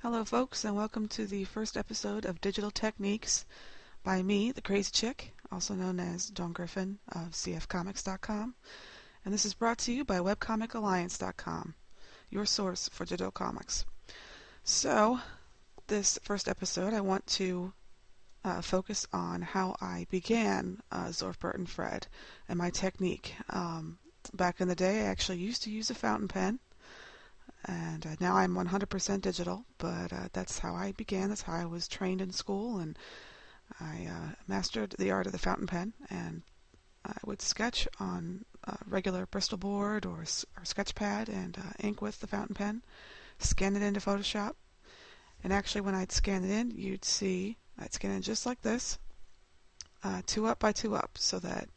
Hello folks, and welcome to the first episode of Digital Techniques by me, the Crazy Chick, also known as Dawn Griffin of CFComics.com. And this is brought to you by WebComicAlliance.com, your source for digital comics. So, this first episode I want to focus on how I began Zorf Burton Fred and my technique. Back in the day I actually used to use a fountain pen. And now I'm 100% digital, but that's how I began. That's how I was trained in school, and I mastered the art of the fountain pen. And I would sketch on regular Bristol board or sketch pad and ink with the fountain pen, scan it into Photoshop. And actually, when I'd scan it in, you'd see I'd scan it just like this, 2 up by 2 up, so that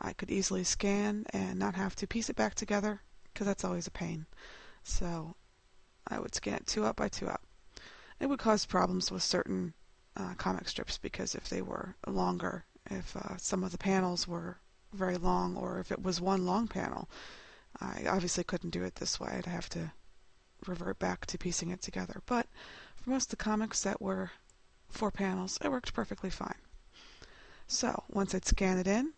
I could easily scan and not have to piece it back together, because that's always a pain. So I would scan it 2 up by 2 up. It would cause problems with certain comic strips because if they were longer, if some of the panels were very long, or if it was one long panel, I obviously couldn't do it this way. I'd have to revert back to piecing it together. But for most of the comics that were 4 panels, it worked perfectly fine. So once I'd scan it in,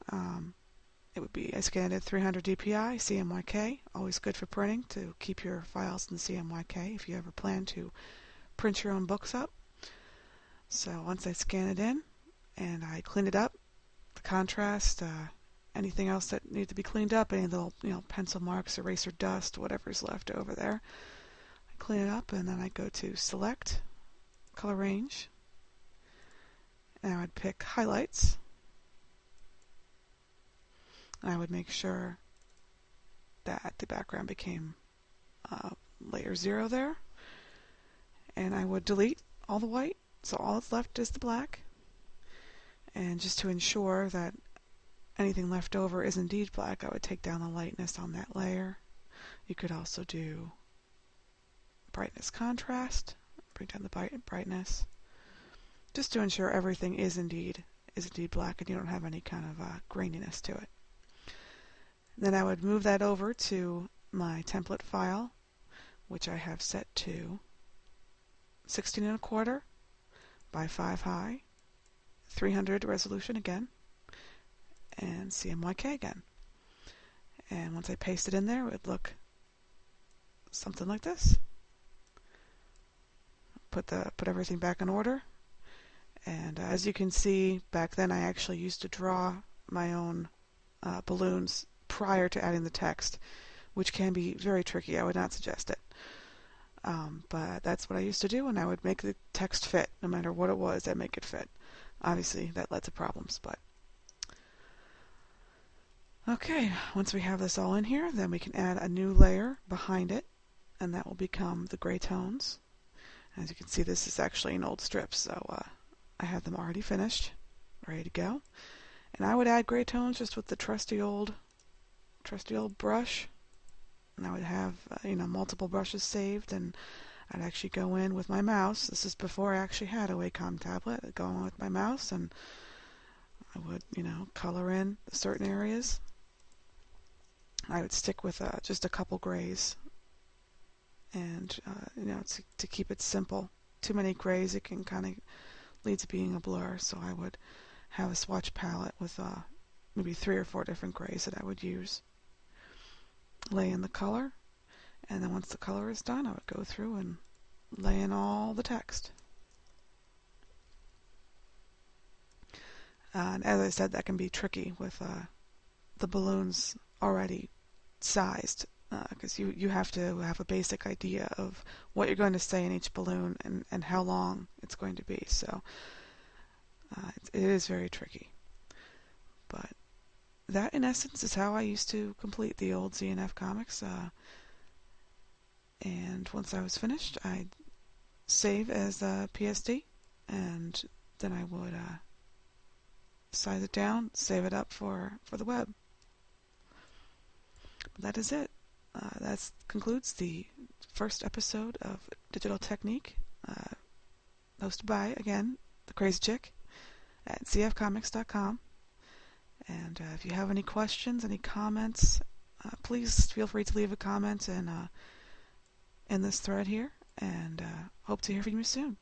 it would be, I scanned it at 300 DPI, CMYK, always good for printing to keep your files in CMYK if you ever plan to print your own books up. So once I scan it in and I clean it up, the contrast, anything else that needed to be cleaned up, any little pencil marks, eraser dust, whatever's left over there, I clean it up and then I go to Select, Color Range, and I would pick Highlights. I would make sure that the background became layer 0 there. And I would delete all the white, so all that's left is the black. And just to ensure that anything left over is indeed black, I would take down the lightness on that layer. You could also do brightness contrast, bring down the brightness, just to ensure everything is indeed black and you don't have any kind of graininess to it. Then I would move that over to my template file, which I have set to 16 1/4 by 5 high, 300 resolution again, and CMYK again. And once I paste it in there, it would look something like this. Put everything back in order. And as you can see, back then I actually used to draw my own balloons prior to adding the text, which can be very tricky. I would not suggest it. But that's what I used to do, and I would make the text fit. No matter what it was, I'd make it fit. Obviously, that led to problems, but... Okay, once we have this all in here, then we can add a new layer behind it, and that will become the gray tones. As you can see, this is actually an old strip, so I have them already finished, ready to go. And I would add gray tones just with the trusty old brush, and I would have multiple brushes saved, and I'd actually go in with my mouse. This is before I actually had a Wacom tablet. I'd go in with my mouse and I would color in certain areas. I would stick with just a couple grays, and to keep it simple. Too many grays, it can kind of lead to being a blur, so I would have a swatch palette with maybe 3 or 4 different grays that I would use. Lay in the color, and then once the color is done, I would go through and lay in all the text. And as I said, that can be tricky with the balloons already sized, because you have to have a basic idea of what you're going to say in each balloon and how long it's going to be. So it is very tricky. But that, in essence, is how I used to complete the old Z&F comics. And once I was finished, I'd save as a PSD, and then I would size it down, save it up for the web. But that is it. That concludes the first episode of Digital Technique, hosted by, again, the Crazy Chick at cfcomics.com. And if you have any questions, any comments, please feel free to leave a comment in this thread here, and hope to hear from you soon.